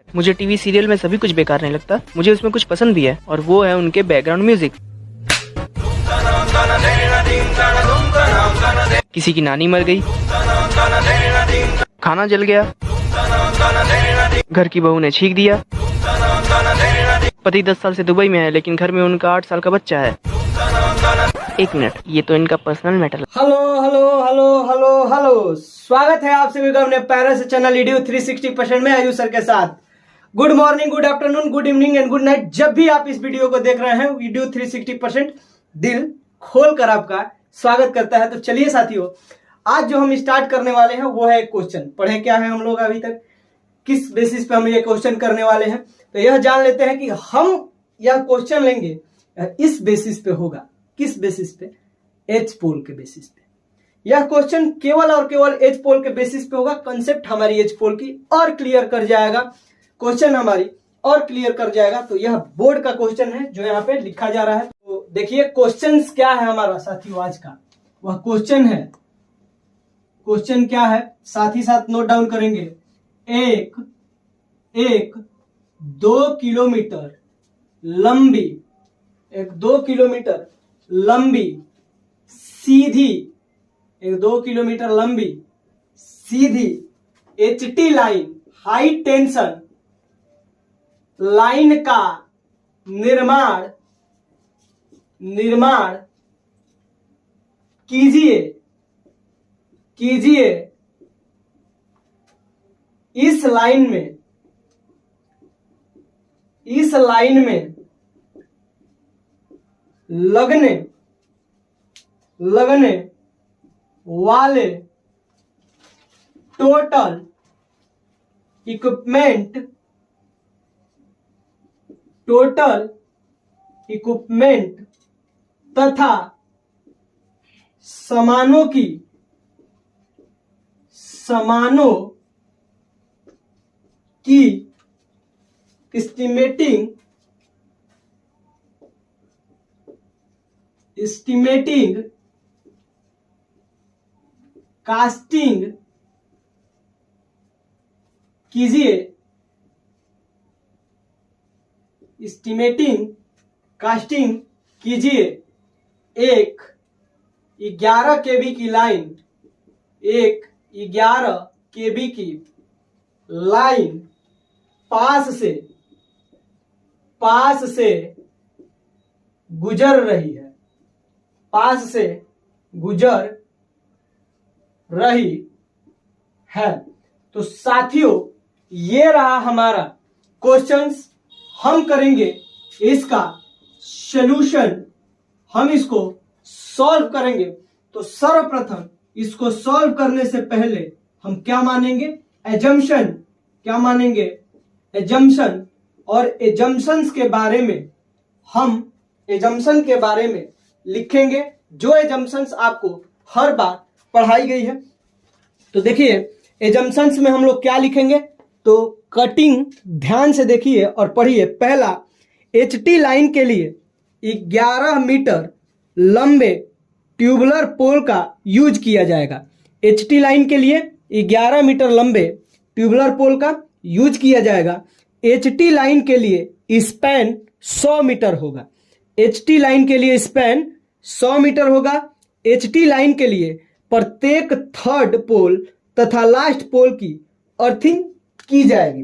मुझे TV serial में सभी कुछ बेकार नहीं लगता, मुझे उसमें कुछ पसंद भी है और वो है उनके बैकग्राउंड म्यूजिक। किसी की नानी मर गई, खाना जल गया, घर की बहू ने छींक दिया, पति 10 साल से दुबई में है लेकिन घर में उनका 8 साल का बच्चा है। एक मिनट, ये तो इनका personal matter. Hello hello hello hello hello, स्वागत है आप सभी का अपने प्यारे से चैनल ईडीयू 360% में आयुष सर के साथ। Good morning, good afternoon, good evening and good night. जब भी आप इस वीडियो को देख रहे हैं, ईडीयू 360% दिल खोलकर आपका स्वागत करता है। तो चलिए साथियों, आज जो हम स्टार्ट करने वाले हैं वो है एक क्वेश्चन। पढ़े क्या है हम लोग अभी तक, किस बेसिस पे हम ये क्वेश्चन करने वाले हैं, तो यह जान लेते हैं कि हम यह क्वेश्चन लेंगे इस बेसिस पे होगा। किस बेसिस पे? एच पोल के बेसिस पे। यह क्वेश्चन केवल और केवल एच पोल के बेसिस पे होगा। कंसेप्ट हमारी एच पोल की और क्लियर कर जाएगा, क्वेश्चन हमारी और क्लियर कर जाएगा। तो यह बोर्ड का क्वेश्चन है जो यहाँ पे लिखा जा रहा है। तो देखिए क्वेश्चन क्या है हमारा साथियों आज का, वह क्वेश्चन है। क्वेश्चन क्या है साथ ही साथ नोट डाउन करेंगे। एक 2 किलोमीटर लंबी, एक 2 किलोमीटर लंबी सीधी, एक 2 किलोमीटर लंबी सीधी HT line, high tension line का निर्माण कीजिए इस लाइन में लगने वाले टोटल इक्विपमेंट तथा सामानों की एस्टिमेटिंग कास्टिंग कीजिए। एस्टिमेटिंग कास्टिंग कीजिए एक 11 केबी की लाइन, एक 11 केबी की लाइन पास से गुजर रही है, पास से गुजर रही है। तो साथियों ये रहा हमारा क्वेश्चंस। हम करेंगे इसका सॉल्यूशन, हम इसको सॉल्व करेंगे। तो सर्वप्रथम इसको सॉल्व करने से पहले हम क्या मानेंगे? एजम्पशन। क्या मानेंगे? एजम्पशन। और एजम्पशंस के बारे में हम एजम्पशन के बारे में लिखेंगे, जो एजम्पशंस आपको हर बार पढ़ाई गई है। तो देखिए एजम्पशंस में हम लोग क्या लिखेंगे, तो कटिंग ध्यान से देखिए और पढ़िए। पहला, एचटी लाइन के लिए 11 मीटर लंबे ट्यूबुलर पोल का यूज किया जाएगा। एचटी लाइन के लिए 11 मीटर लंबे ट्यूबुलर पोल का यूज किया जाएगा। एचटी लाइन के लिए स्पैन 100 मीटर होगा। एचटी लाइन के लिए स्पैन 100 मीटर होगा। एचटी लाइन के लिए प्रत्येक थर्ड पोल तथा लास्ट पोल की अर्थिंग की जाएगी।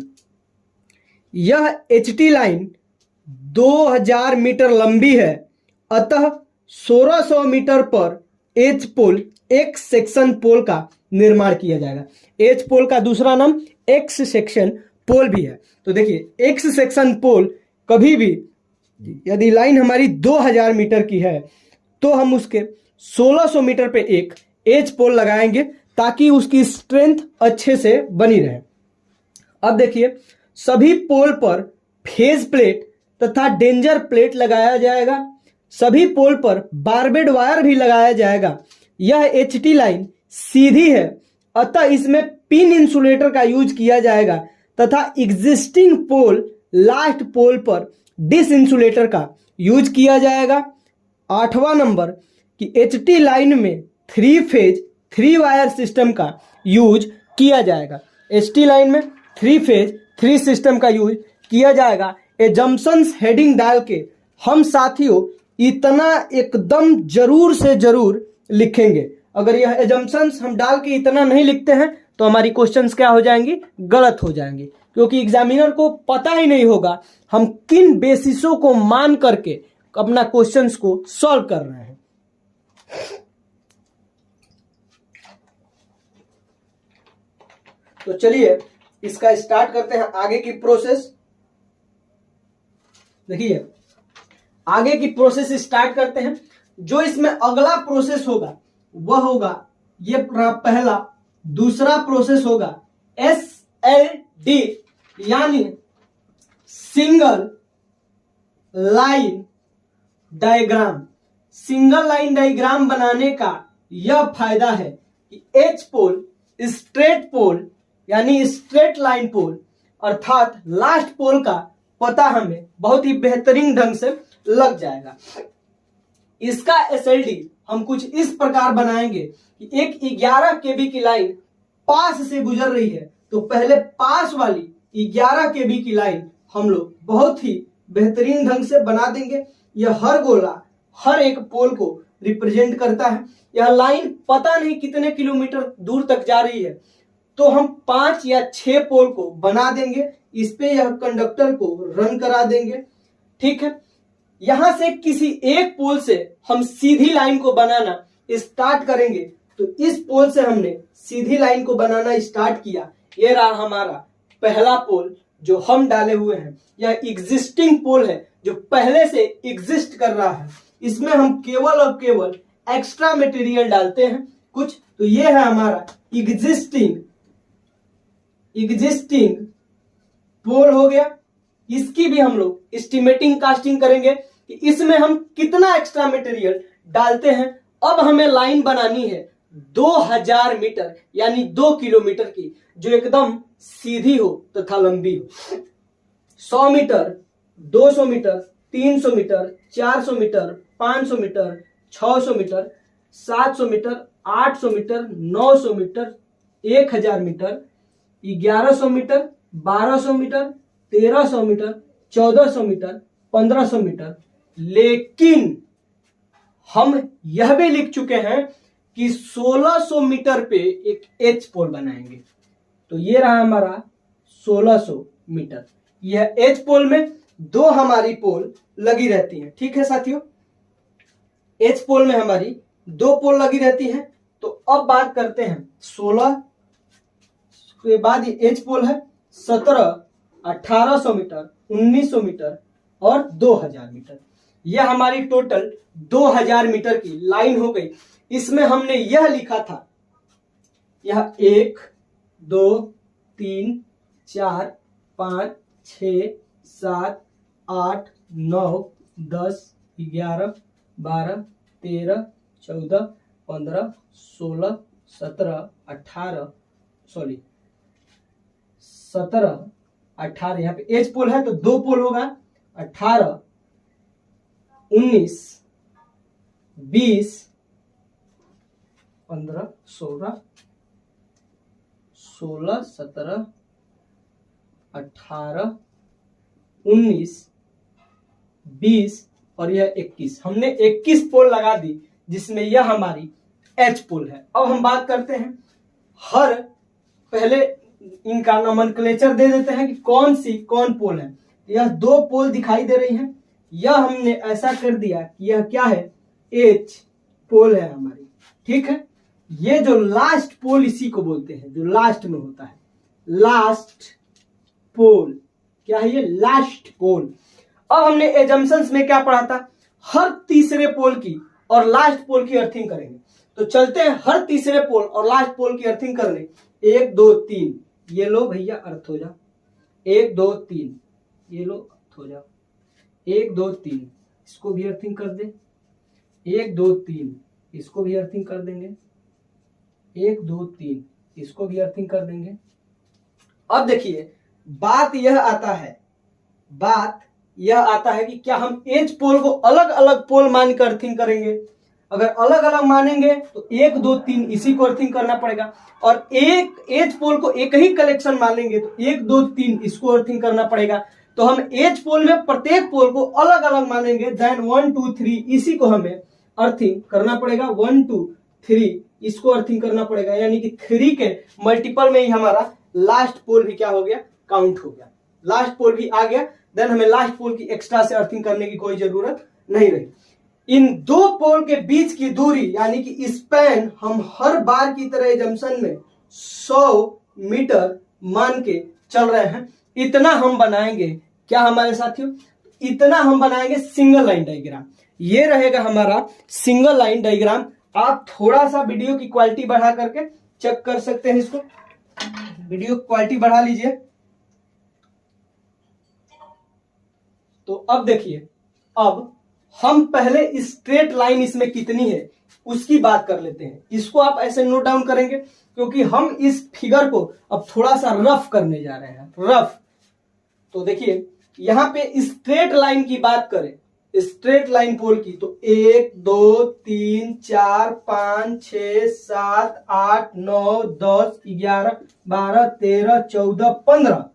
यह एचटी लाइन 2000 मीटर लंबी है, अतः 1600 मीटर पर एच पोल, एक सेक्शन पोल का निर्माण किया जाएगा। एच पोल का दूसरा नाम एक्स सेक्शन पोल भी है। तो देखिए एक्स सेक्शन पोल कभी भी, यदि लाइन हमारी 2000 मीटर की है तो हम उसके 1600 मीटर पे एक एच पोल लगाएंगे ताकि उसकी स्ट्रेंथ अच्छे से बनी रहे। अब देखिए सभी पोल पर फेज प्लेट तथा डेंजर प्लेट लगाया जाएगा। सभी पोल पर बारबेड वायर भी लगाया जाएगा। यह एचटी लाइन सीधी है, अतः इसमें पिन इंसुलेटर का यूज किया जाएगा तथा एग्जिस्टिंग पोल लास्ट पोल पर डिस इंसुलेटर का यूज किया जाएगा। 8वां नंबर कि एचटी लाइन में 3 फेज 3 वायर सिस्टम का यूज किया जाएगा। एचटी लाइन में 3 फेज 3 सिस्टम का यूज किया जाएगा। एजम्पशंस हेडिंग डाल के हम साथियों इतना एकदम जरूर से जरूर लिखेंगे। अगर यह एजम्पशंस हम डाल के इतना नहीं लिखते हैं तो हमारी क्वेश्चंस क्या हो जाएंगी, गलत हो जाएंगी, क्योंकि एग्जामिनर को पता ही नहीं होगा हम किन बेसिसों को मान करके अपना क्वेश्चंस को सॉल्व कर रहे हैं। तो चलिए इसका स्टार्ट करते हैं आगे की प्रोसेस। देखिए आगे की प्रोसेस स्टार्ट करते हैं। जो इसमें अगला प्रोसेस होगा वह होगा ये पहला। दूसरा प्रोसेस होगा SLD यानी single line diagram. Single line diagram बनाने का यह फायदा है कि H पोल स्ट्रेट पोल यानी स्ट्रेट लाइन पोल अर्थात लास्ट पोल का पता हमें बहुत ही बेहतरीन ढंग से लग जाएगा। इसका SLD हम कुछ इस प्रकार बनाएंगे कि एक 11 kV की लाइन पास से गुजर रही है, तो पहले पास वाली 11 kV की लाइन हम लोग बहुत ही बेहतरीन ढंग से बना देंगे। यह हर गोला हर एक पोल को रिप्रेजेंट करता है। यह लाइन पता नहीं कितने किलोमीटर दूर तक जा रही है, तो हम 5 या 6 पोल को बना देंगे। इस पे यह कंडक्टर को रन करा देंगे। ठीक है, यहां से किसी एक पोल से हम सीधी लाइन को बनाना स्टार्ट करेंगे। तो इस पोल से हमने सीधी लाइन को बनाना स्टार्ट किया। ये रहा हमारा पहला पोल जो हम डाले हुए हैं। यह एग्जिस्टिंग पोल है जो पहले से एग्जिस्ट कर रहा है। इसमें हम केवल और केवल एक्स्ट्रा मटेरियल डालते हैं कुछ। तो ये है हमारा एग्जिस्टिंग पोल हो गया। इसकी भी हम लोग एस्टिमेटिंग कास्टिंग करेंगे कि इसमें हम कितना एक्स्ट्रा मटेरियल डालते हैं। अब हमें लाइन बनानी है 2000 मीटर यानी 2 किलोमीटर की, जो एकदम सीधी हो तथा लंबी हो। 100 metre, 200 metre, 300 metre, 400 metre, 500 metre, 600 metre, 700 metre, 800 metre, 900 metre, 1000 metre, 1100 metre, 1200 metre, 1300 metre, 1400 metre, 1500 metre. लेकिन हम यह भी लिख चुके हैं कि 1600 मीटर पे एक H पोल बनाएंगे। तो ये रहा हमारा 1600 मीटर। यह H पोल में 2 हमारी पोल लगी रहती हैं। ठीक है साथियों, H पोल में हमारी 2 पोल लगी रहती हैं। तो अब बात करते हैं 16 के बाद ये H पोल है 17, 1800 मीटर, 1900 मीटर और 2000 मीटर। यह हमारी टोटल 2000 मीटर की लाइन हो गई। इसमें हमने यह लिखा था, यह 1 2 3 4 5 6 7 8 9 10 11 12 13 14 15 16 17 18 17 18। यहाँ पे H पोल है तो 2 पोल होगा। 18 19 20 15 16 17 18 19 20 और यह 21। हमने 21 पोल लगा दी, जिसमें यह हमारी H पोल है। अब हम बात करते हैं हर, पहले इनका नोमेनक्लेचर दे देते हैं कि कौन पोल है। यह 2 पोल दिखाई दे रही हैं। यह हमने ऐसा कर दिया कि यह क्या है, H पोल है हमारी। ठीक है, ये जो लास्ट पोल इसी को बोलते हैं, जो लास्ट में होता है लास्ट पोल। क्या है ये, लास्ट पोल। अब हमने एजम्पशंस में क्या पढ़ा था, हर तीसरे पोल की और लास्ट पोल की अर्थिंग करेंगे। तो चलते हैं हर तीसरे पोल और लास्ट पोल की अर्थिंग करने। 1 2 3 ये लो भैया अर्थ हो जाओ। 1 2 3 ये लो अर्थ हो जाओ। 1 2 3 इसको भी अर्थिंग कर दे। 1 2 3 इसको भी अर्थिंग कर देंगे। 1 2 3 इसको भी अर्थिंग कर देंगे। अब देखिए बात यह आता है कि क्या हम H पोल को अलग अलग पोल मानकर अर्थिंग करेंगे। अगर अलग अलग मानेंगे तो 1 2 3 इसी को अर्थिंग करना पड़ेगा, और एक एच पोल को एक ही कलेक्शन मान लेंगे तो 1 2 3 इसको अर्थिंग करना पड़ेगा। तो हम एच पोल में प्रत्येक पोल को अलग अलग मानेंगे, देन 1 2 3 इसी को हमें अर्थिंग करना पड़ेगा, 1 2 3 इसको अर्थिंग करना पड़ेगा, यानी कि 3 के मल्टीपल में ही हमारा लास्ट पोल भी क्या हो गया, काउंट हो गया, लास्ट पोल भी आ गया। देन हमें लास्ट पोल की एक्स्ट्रा से अर्थिंग करने की कोई जरूरत नहीं रही। इन दो पोल के बीच की दूरी यानी कि स्पैन हम हर बार की तरह जंक्शन में 100 मीटर मान के चल रहे हैं। इतना हम बनाएंगे क्या हमारे साथियों, इतना हम बनाएंगे सिंगल लाइन डायग्राम। ये रहेगा हमारा सिंगल लाइन डायग्राम। आप थोड़ा सा वीडियो की क्वालिटी बढ़ा करके चेक कर सकते हैं, इसको वीडियो क्वालिटी बढ़ा लीजिए। तो अब देखिए, अब हम पहले स्ट्रेट लाइन इसमें कितनी है उसकी बात कर लेते हैं। इसको आप ऐसे नोट डाउन करेंगे क्योंकि हम इस फिगर को अब थोड़ा सा रफ करने जा रहे हैं, रफ। तो देखिए यहां पे स्ट्रेट लाइन की बात करें, स्ट्रेट लाइन पोल की, तो 1 2 3 4 5 6 7 8 9 10 11 12 13 14 15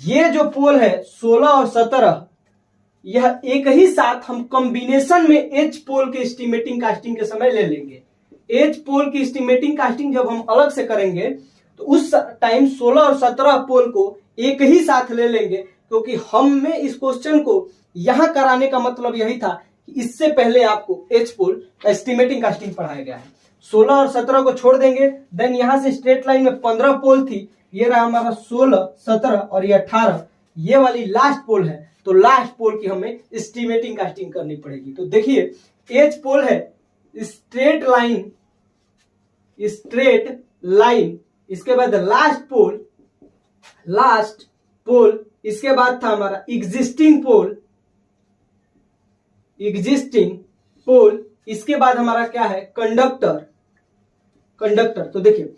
ये जो पोल है 16 और 17, यह एक ही साथ हम कॉम्बिनेशन में एच पोल के एस्टिमेटिंग कास्टिंग के समय ले लेंगे। एच पोल की एस्टिमेटिंग कास्टिंग जब हम अलग से करेंगे तो उस टाइम 16 और 17 पोल को एक ही साथ ले लेंगे, क्योंकि हमें इस क्वेश्चन को यहां कराने का मतलब यही था कि इससे पहले आपको एच पोल का एस्टिमेटिंग कास्टिंग पढ़ाया गया है। 16 और 17 को छोड़ देंगे, देन यहां से स्ट्रेट लाइन में 15 पोल थी, ये रहा हमारा 16 17 और ये 18, ये वाली लास्ट पोल है। तो लास्ट पोल की हमें एस्टिमेटिंग कास्टिंग करनी पड़ेगी। तो देखिए एच पोल है स्ट्रेट लाइन, स्ट्रेट लाइन, इसके बाद लास्ट पोल, लास्ट पोल, इसके बाद था हमारा एग्जिस्टिंग पोल, एग्जिस्टिंग पोल, इसके बाद हमारा क्या है, कंडक्टर, कंडक्टर। तो देखिए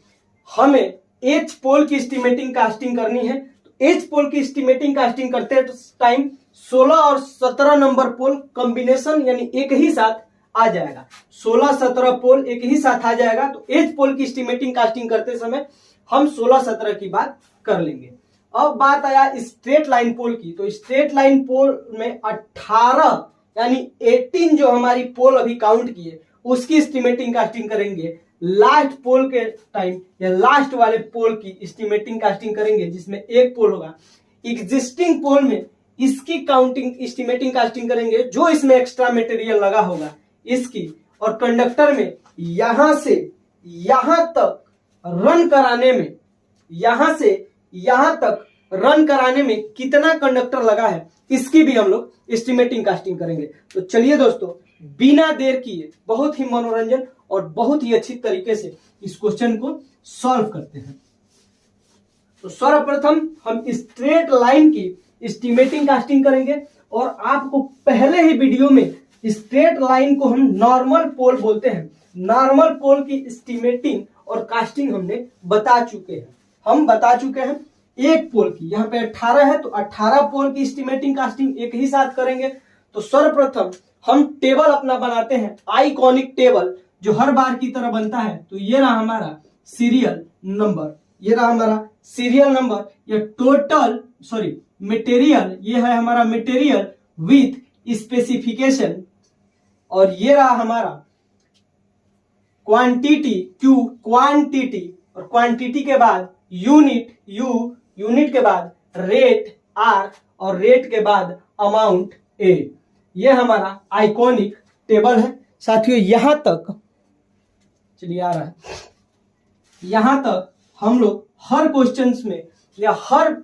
हमें एच पोल की एस्टिमेटिंग कास्टिंग करनी है। तो एच पोल की एस्टिमेटिंग कास्टिंग करते हैं तो टाइम 16 और 17 नंबर पोल कॉम्बिनेशन यानी एक ही साथ आ जाएगा, 16 17 पोल एक ही साथ आ जाएगा। तो एच पोल की एस्टिमेटिंग कास्टिंग करते समय हम 16 17 की बात कर लेंगे। अब बात आया स्ट्रेट लाइन पोल की, तो स्ट्रेट लाइन पोल में 18 यानी 18 जो हमारी पोल अभी काउंट किए उसकी एस्टिमेटिंग कास्टिंग करेंगे। लास्ट पोल के टाइम या लास्ट वाले पोल की एस्टिमेटिंग कास्टिंग करेंगे जिसमें एक पोल होगा। एग्जिस्टिंग पोल में इसकी काउंटिंग एस्टिमेटिंग कास्टिंग करेंगे जो इसमें एक्स्ट्रा मटेरियल लगा होगा इसकी। और कंडक्टर में यहां से यहां तक रन कराने में, यहां से यहां तक रन कराने में कितना कंडक्टर लगा है इसकी भी हम लोग एस्टिमेटिंग कास्टिंग करेंगे। तो चलिए दोस्तों बिना देर किए बहुत ही मनोरंजन और बहुत ही अच्छी तरीके से इस क्वेश्चन को सॉल्व करते हैं। तो सर्वप्रथम हम स्ट्रेट लाइन की एस्टिमेटिंग कास्टिंग करेंगे, और आपको पहले ही वीडियो में स्ट्रेट लाइन को हम नॉर्मल पोल बोलते हैं, नॉर्मल पोल की एस्टिमेटिंग और कास्टिंग हमने बता चुके हैं। हम बता चुके हैं एक पोल की, यहाँ पे 18 है तो 18 पोल की एस्टिमेटिंग कास्टिंग एक ही साथ करेंगे। तो सर्वप्रथम हम टेबल अपना बनाते हैं, आइकॉनिक टेबल जो हर बार की तरह बनता है। तो ये रहा हमारा सीरियल नंबर, ये रहा हमारा सीरियल नंबर, ये टोटल मटेरियल, ये है हमारा मटेरियल विथ स्पेसिफिकेशन, और ये रहा हमारा क्वांटिटी क्यू, क्वांटिटी, और क्वांटिटी के बाद यूनिट यू, यूनिट के बाद रेट आर, और रेट के बाद अमाउंट ए। ये हमारा आइकॉनिक टेबल है साथियों। यहां तक चलिए आ रहा है, यहां तक हम लोग हर क्वेश्चंस में या हर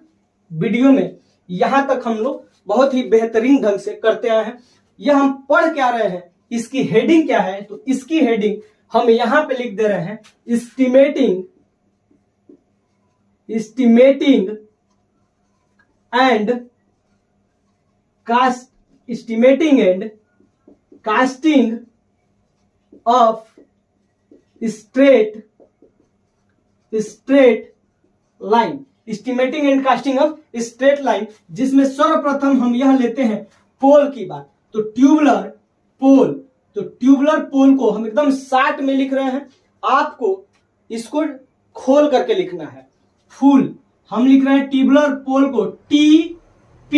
वीडियो में यहां तक हम लोग बहुत ही बेहतरीन ढंग से करते आए हैं। यह हम पढ़ क्या रहे हैं, इसकी हेडिंग क्या है, तो इसकी हेडिंग हम यहां पे लिख दे रहे हैं estimating and costing of straight line, estimating and costing of straight line, जिसमें सर्वप्रथम हम यह लेते हैं पोल की बात। तो ट्यूबुलर पोल, तो ट्यूबुलर पोल को हम एकदम शार्ट में लिख रहे हैं, आपको इसको खोल करके लिखना है फुल। हम लिख रहे हैं ट्यूबुलर पोल को TP,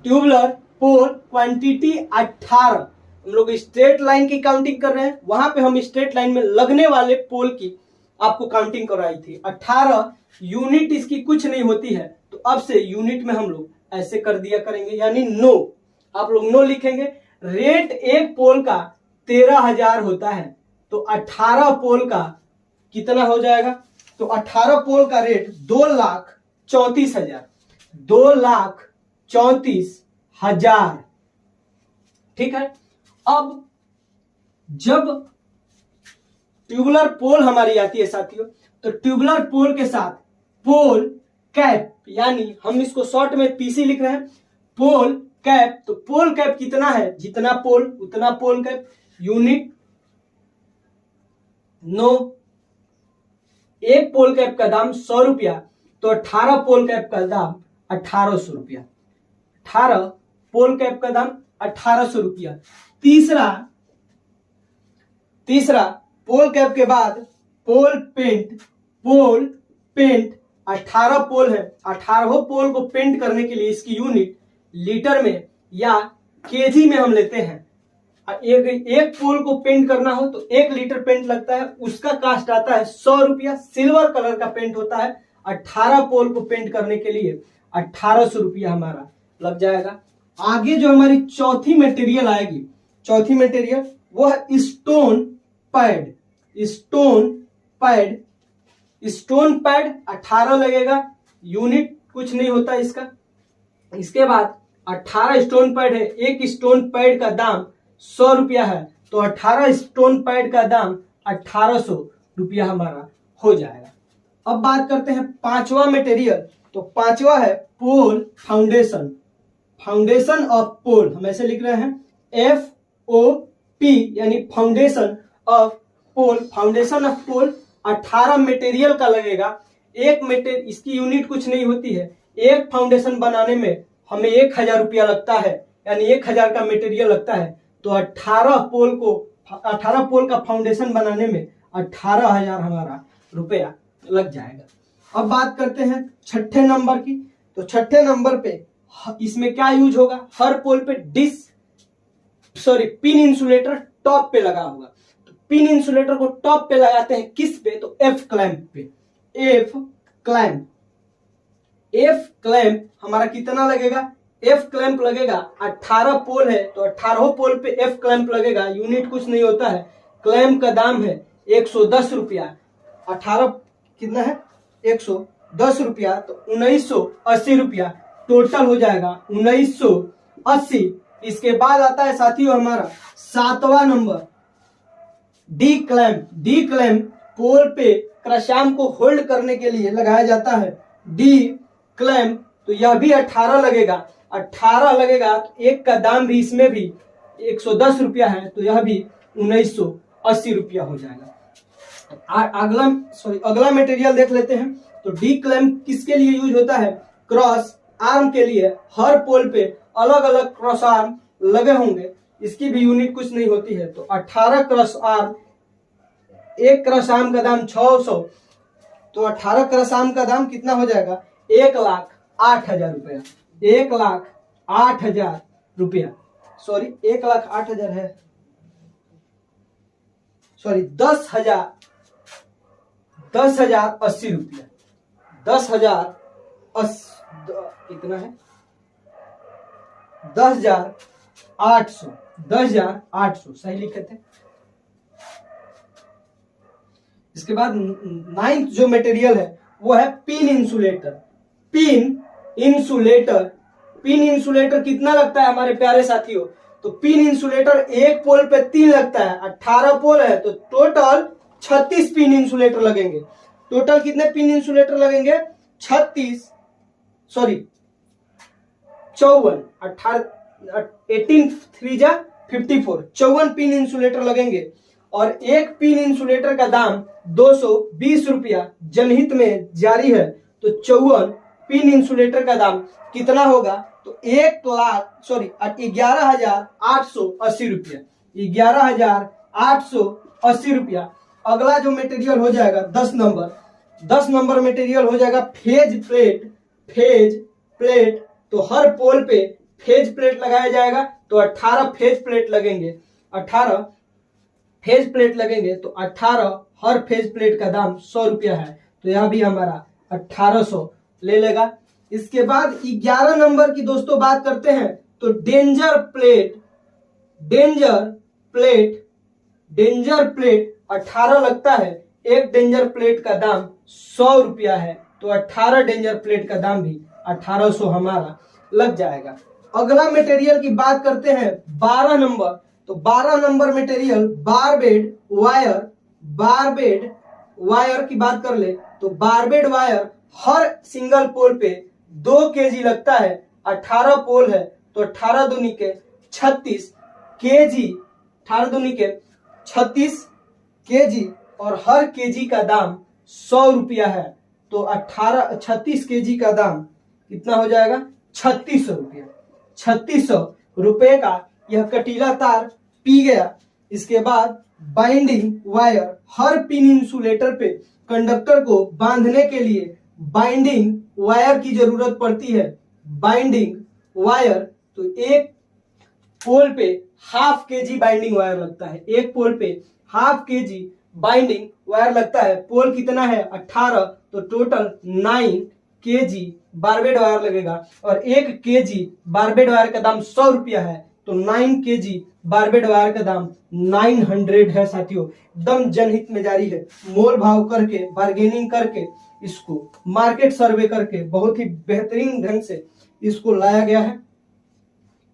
ट्यूबुलर पोल क्वांटिटी 18। हम लोग स्ट्रेट लाइन की काउंटिंग कर रहे हैं, वहां पे हम स्ट्रेट लाइन में लगने वाले पोल की आपको काउंटिंग कराई थी। 18 यूनिट इसकी कुछ नहीं होती है, तो अब से यूनिट में हम लोग ऐसे कर दिया करेंगे, यानी नो, आप लोग नो लिखेंगे। रेट एक पोल का 13,000 होता है, तो 18 पोल का कितना हो जाएगा? तो 18 पोल का रेट 2,34,000, 2,34,000। ठीक है। अब जब ट्यूबुलर पोल हमारी आती है साथियों, तो ट्यूबुलर पोल के साथ पोल कैप, यानी हम इसको शॉर्ट में पीसी लिख रहे हैं, पोल कैप। तो पोल कैप कितना है? जितना पोल उतना पोल कैप, यूनिट नो। एक पोल कैप का दाम 100 रुपया, तो 18 पोल कैप का दाम 1800 रुपया। 18 पोल कैप का दाम 1800 रुपया। तीसरा पोल कैप के बाद पोल पेंट। पोल पेंट 18 पोल है, 18 पोल को पेंट करने के लिए इसकी यूनिट लीटर में या केजी में हम लेते हैं। एक पोल को पेंट करना हो तो 1 लीटर पेंट लगता है, उसका कास्ट आता है 100 रुपया। सिल्वर कलर का पेंट होता है। 18 पोल को पेंट करने के लिए 1800 रुपया हमारा लग जाएगा। आगे जो हमारी चौथी मटेरियल आएगी, चौथी मटेरियल वो है stone pad. Stone pad, stone pad 18 लगेगा, यूनिट कुछ नहीं होता इसका। इसके बाद 18 स्टोन पैड है, एक स्टोन पैड का दाम 100 रुपया है, तो 18 स्टोन पैड का दाम 1800 रुपया हमारा हो जाएगा। अब बात करते हैं पांचवा मटेरियल। तो पांचवा है pole foundation. Foundation of pole हम ऐसे लिख रहे हैं FOP, यानी foundation of pole. Foundation of pole 18 material का लगेगा। एक मटेरियल, इसकी यूनिट कुछ नहीं होती है। एक फाउंडेशन बनाने में हमें 1000 रुपया लगता है, यानी 1000 का मटेरियल लगता है। तो 18 पोल का फाउंडेशन बनाने में 18,000 हमारा रुपया लग जाएगा। अब बात करते हैं छठे नंबर की। तो छठे नंबर पे इसमें क्या यूज होगा? हर पोल पे पिन इंसुलेटर टॉप पे लगा होगा। तो पिन इंसुलेटर को टॉप पे लगाते हैं किस पे? तो F क्लैंप पे। F क्लैंप हमारा कितना लगेगा? F क्लैंप लगेगा, 18 पोल है तो 18 पोल पे F क्लैंप लगेगा, यूनिट कुछ नहीं होता है। क्लैंप का दाम है 110 रुपया। 18 कितना है? 110 रुपया, तो 1980 रुपया टोटल हो जाएगा, 1980। इसके बाद आता है साथियों हमारा 7वां number D clamp. D clamp pole पे क्रशार्म को होल्ड करने के लिए लगाया जाता है। डी क्लैंप, तो यह भी 18 लगेगा। 18 लगेगा तो एक का दाम भी इसमें भी 110 रुपया है, तो यह भी 1980 रुपया हो जाएगा। अगला मटेरियल देख लेते हैं। तो डी क्लैंप किसके लिए यूज होता है? क्रॉस आर्म के लिए। हर पोल पे अलग अलग क्रॉस आर्म लगे होंगे, इसकी भी यूनिट कुछ नहीं होती है। तो 18 क्रॉस आर्म, एक क्रॉस आर्म का दाम 600, तो 18 क्रॉस आर्म का दाम कितना हो जाएगा? 1,08,000 रुपया। 1,08,000 रुपया, सॉरी 1,08,000 है, सॉरी 10,080 रुपया। 10,080 कितना है? 10,800। 10,800 सही लिखे थे। इसके बाद 9th जो मटेरियल है वो है पिन इंसुलेटर। पिन इंसुलेटर कितना लगता है हमारे प्यारे साथियों? तो पिन इंसुलेटर एक पोल पे 3 लगता है। 18 पोल है तो टोटल 36 पिन इंसुलेटर लगेंगे। टोटल कितने पिन इंसुलेटर लगेंगे? 54। 18 3 54, 54 पिन इंसुलेटर लगेंगे। और एक पिन इंसुलेटर का दाम 220 रुपया जनहित में जारी है। तो 54 पिन इंसुलेटर का दाम कितना होगा? तो 11,880 रुपया। 11,880 रुपया। अगला जो मटेरियल हो जाएगा 10 नंबर मटेरियल हो जाएगा फेज प्लेट। तो हर पोल पे फेज प्लेट लगाया जाएगा, तो 18 फेज प्लेट लगेंगे। 18 फेज प्लेट लगेंगे तो 18 हर फेज प्लेट का दाम 100 रुपया है, तो यह भी हमारा 1800 ले लेगा। इसके बाद 11 नंबर की दोस्तों बात करते हैं तो डेंजर प्लेट 18 लगता है। एक डेंजर प्लेट का दाम 100 रुपया है, तो 18 डेंजर प्लेट का दाम भी 1800 हमारा लग जाएगा। अगला मटेरियल की बात करते हैं 12 नंबर। तो 12 नंबर मटेरियल बारबेड वायर की बात कर ले तो बारबेड वायर हर सिंगल पोल पे 2 केजी लगता है। 18 पोल है तो 18 दूनी के 36 केजी, 18 दूनी के 36 केजी और हर केजी का दाम 100 रुपया है, तो 36 केजी का दाम कितना हो जाएगा 3600 रुपया। 3600 रुपए का यह कटीला तार पी गया। इसके बाद binding wire, her pin insulator पे कंडक्टर को बांधने के लिए बाइंडिंग वायर की जरूरत पड़ती है। बाइंडिंग वायर तो एक पोल पे हाफ केजी बाइंडिंग वायर लगता है। एक पोल पे हाफ केजी बाइंडिंग वायर लगता है। पोल कितना है 18, तो टोटल 9 केजी बारबेड वायर लगेगा। और 1 केजी बारबेड वायर का दाम 100 रुपया है, तो 9 केजी बारबेड वायर का दाम 900 है साथियों। एकदम जनहित में जारी है। मोल भाव करके, बार्गेनिंग करके, इसको मार्केट सर्वे करके बहुत ही बेहतरीन ढंग से इसको लाया गया है।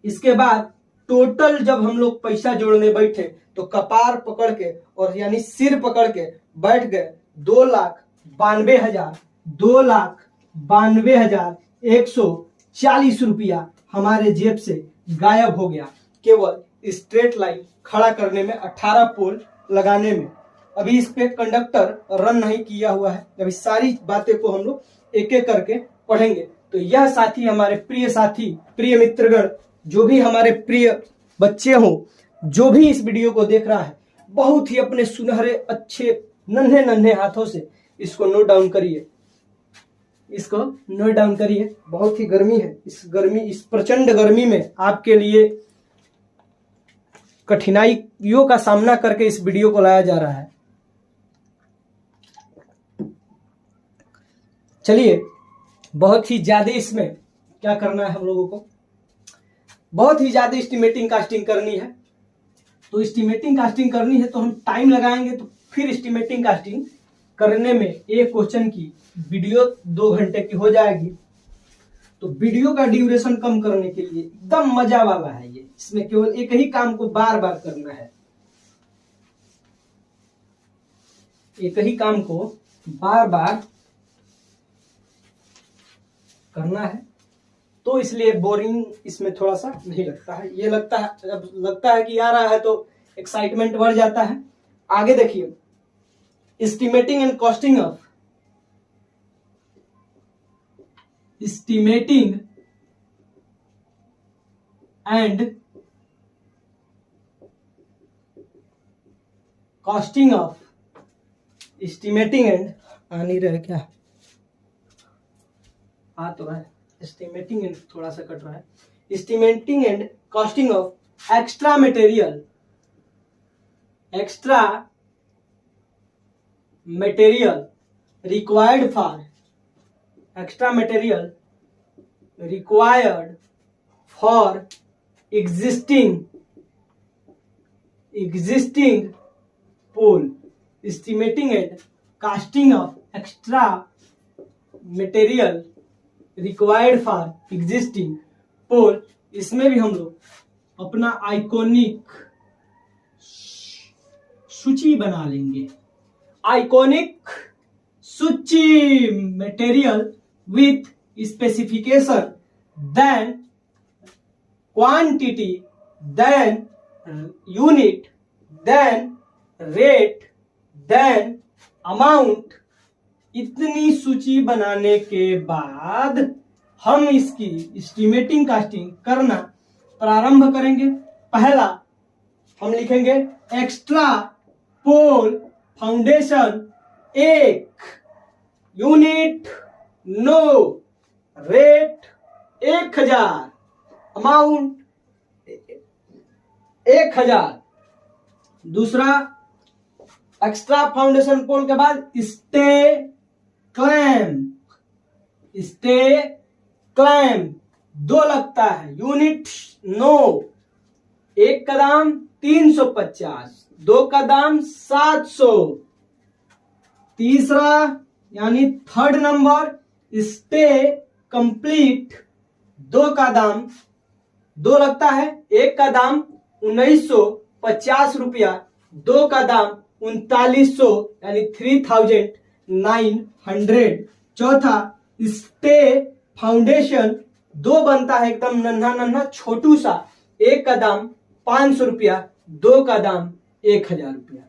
इसके बाद टोटल जब हम लोग पैसा जोड़ने बैठे तो कपार पकड़ के और यानी सिर पकड़ के बैठ गए 2,92,140 रुपया हमारे जेब से गायब हो गया, केवल स्ट्रेट लाइन खड़ा करने में, 18 पोल लगाने में। अभी इस पे कंडक्टर रन नहीं किया हुआ है। अभी सारी बातें को हम लोग एक एक करके पढ़ेंगे। तो यह साथी हमारे प्रिय साथी, प्रिय मित्रगण, जो भी हमारे प्रिय बच्चे हो, जो भी इस वीडियो को देख रहा है, बहुत ही अपने सुनहरे अच्छे नन्हे हाथों से इसको नोट डाउन करिए। बहुत ही गर्मी है। इस प्रचंड गर्मी में आपके लिए कठिनाइयों का सामना करके इस वीडियो को लाया जा रहा है। चलिए, बहुत ही ज्यादा इसमें क्या करना है हम लोगों को, बहुत ही ज्यादा एस्टिमेटिंग कास्टिंग करनी है। तो एस्टिमेटिंग कास्टिंग करनी है तो हम टाइम लगाएंगे, तो फिर एस्टिमेटिंग कास्टिंग करने में एक क्वेश्चन की वीडियो 2 घंटे की हो जाएगी। तो वीडियो का ड्यूरेशन कम करने के लिए एकदम मजा वाला है ये। इसमें केवल एक ही काम को बार बार करना है, एक ही काम को बार बार करना है, तो इसलिए बोरिंग इसमें थोड़ा सा नहीं लगता है। ये लगता है, जब लगता है कि आ रहा है तो एक्साइटमेंट बढ़ जाता है। आगे देखिए, estimating and costing of estimating and costing of estimating and आ नहीं रहा है क्या, आ तो रहा है, estimating and थोड़ा सा कट रहा है। estimating and costing of extra material required for existing pool, estimating and costing of extra material required for existing pool। इसमें भी हम लोग अपना आइकॉनिक सूची बना लेंगे। आइकॉनिक सूची, material with specification, then quantity, then unit, then rate, then amount। इतनी सूची बनाने के बाद हम इसकी एस्टिमेटिंग कास्टिंग करना प्रारंभ करेंगे। पहला हम लिखेंगे एक्स्ट्रा पोल फाउंडेशन 1, यूनिट 9, रेट 1000, अमाउंट 1000। दूसरा एक्स्ट्रा फाउंडेशन पोल के बाद स्टे क्लैम्प 2 लगता है, यूनिट 9, 1 का दाम 350, 2 का दाम 700। तीसरा यानी थर्ड नंबर स्टे कंप्लीट 2 का दाम 2 लगता है, 1 का दाम 1950 रुपया, 2 का दाम 3900 यानी 3900। चौथा स्टे फाउंडेशन 2 बनता है, एकदम नन्हा नन्हा छोटू सा, 1 का दाम 500 रुपया, 2 का दाम 1000 रुपया।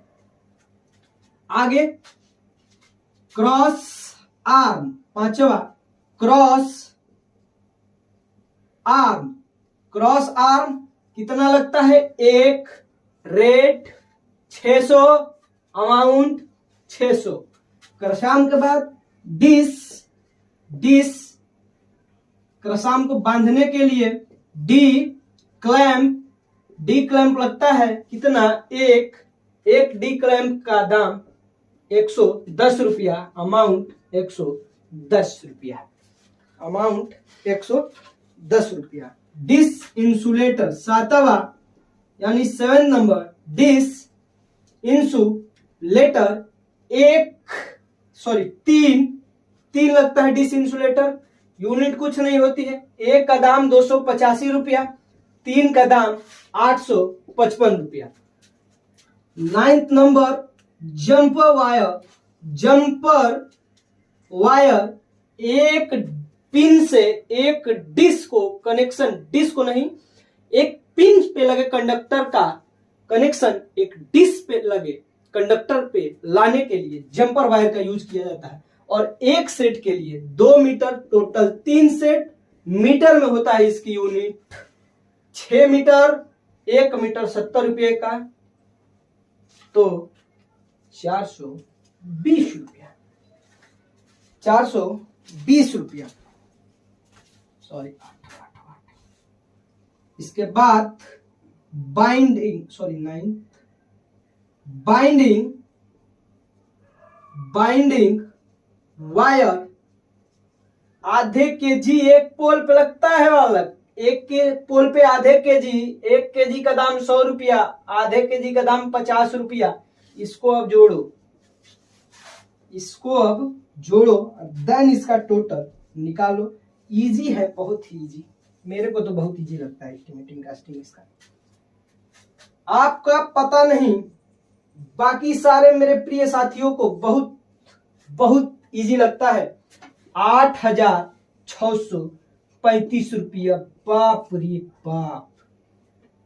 आगे क्रॉस आर्म, पांचवा क्रॉस आर्म कितना लगता है? 1, रेट 600, अमाउंट 600। क्रशाम के बाद डिस क्रशाम को बांधने के लिए डी क्लैंप लगता है कितना? 1 डी क्लैंप का दाम 110 रुपया, अमाउंट 110 रुपया, अमाउंट 110 रुपया। डिस इंसुलेटर, 7वां यानी 7 नंबर डिस इंसुलेटर 3 लगता है डिस इंसुलेटर, यूनिट कुछ नहीं होती है, 1 का दाम 285 रुपया, 3 का दाम 855 रुपया। 9th number jumper wire 1 pin से एक डिस्क को नहीं, एक पिन पे लगे कंडक्टर का कनेक्शन एक डिस्क पे लगे कंडक्टर पे लाने के लिए जंपर वायर का यूज किया जाता है, और एक सेट के लिए 2 मीटर, टोटल 3 सेट, मीटर में होता है इसकी यूनिट 6 मीटर, 1 मीटर 70 रुपये का, तो 420 रुपया, 420 रुपया, सॉरी। इसके बाद बाइंडिंग वायर आधे केजी एक पोल पे लगता है वालक, एक के पोल पे आधे केजी, 1 केजी का दाम 100 रुपया, आधे केजी का दाम 50 रुपया। इसको अब जोड़ो, देन इसका टोटल निकालो। इजी है, बहुत ही इजी, मेरे को तो बहुत इजी लगता है एस्टिमेटिंग कास्टिंग इसका। आपका पता नहीं, बाकी सारे मेरे प्रिय साथियों को बहुत बहुत इजी लगता है। 8635 रुपया, बाप रे बाप,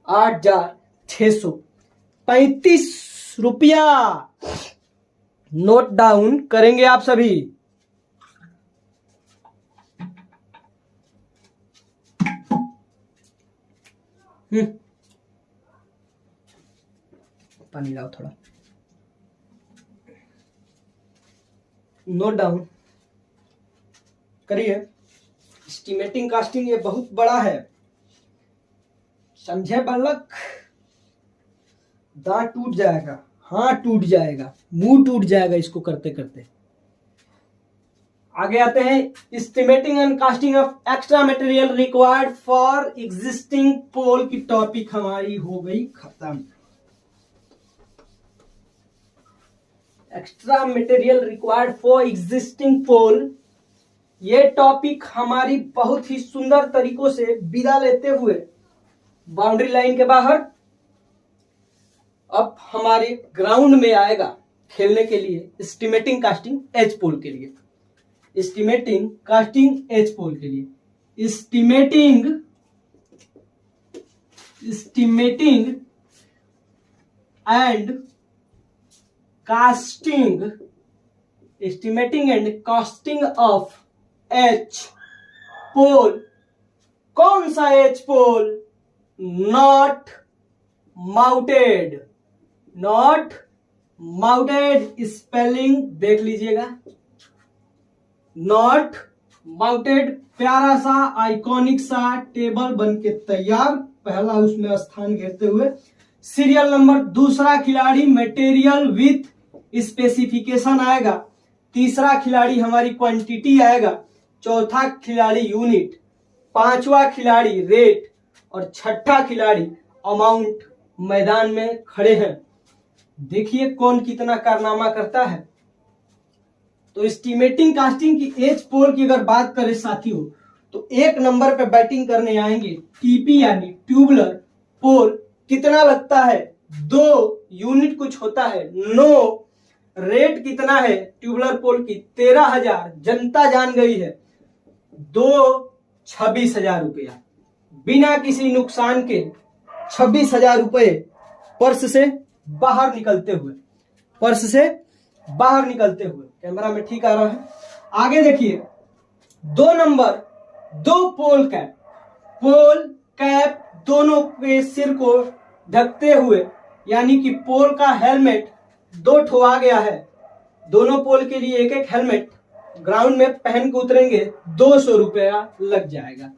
8635 रुपया। नोट डाउन करेंगे आप सभी। पानी लाओ थोड़ा। नोट डाउन करिए। एस्टिमेटिंग कास्टिंग ये बहुत बड़ा है, समझे बालक? दांत टूट जाएगा, हाथ टूट जाएगा, मुंह टूट जाएगा इसको करते करते। आगे आते हैं, estimating and costing of extra material required for existing pole की टॉपिक हमारी हो गई खत्म। Extra material required for existing pole, ये टॉपिक हमारी बहुत ही सुंदर तरीकों से विदा लेते हुए बाउंड्री लाइन के बाहर अब हमारे ग्राउंड में आएगा खेलने के लिए एस्टिमेटिंग कास्टिंग एज पोल के लिए। एस्टिमेटिंग कास्टिंग एज पोल के लिए estimating and costing of H pole. कौन सा H pole? Not mounted, not mounted spelling देख लीजिएगा, नॉट माउंटेड। प्यारा सा आइकॉनिक सा टेबल बन के तैयार, पहला उसमें स्थान घेरते हुए। सीरियल नंबर, दूसरा खिलाड़ी मटेरियल विथ स्पेसिफिकेशन आएगा, तीसरा खिलाड़ी हमारी क्वांटिटी आएगा, चौथा खिलाड़ी यूनिट, पांचवा खिलाड़ी रेट और छठा खिलाड़ी अमाउंट मैदान में खड़े हैं। देखिए कौन कितना कारनामा करता है। तो एस्टिमेटिंग कास्टिंग की एज पोल की अगर बात करें साथियों, तो एक नंबर पे बैटिंग करने आएंगे टीपी यानी ट्यूबुलर पोल। कितना लगता है? 2 यूनिट कुछ होता है 9। रेट कितना है ट्यूबुलर पोल की? 13,000। जनता जान गई है 26,000 रुपया। बिना किसी नुकसान के 26,000 रुपये पर्स से बाहर निकलते हुए, पर्स से बाहर निकलते हुए। कैमरा में ठीक आ रहा है। आगे देखिए 2 नंबर, 2 पोल कैप, पोल कैप दोनों के सिर को ढकते हुए, यानी कि पोल का हेलमेट 2 ठो आ गया है। दोनों पोल के लिए एक एक हेलमेट ग्राउंड में पहन के उतरेंगे, 200 रुपया लग जाएगा।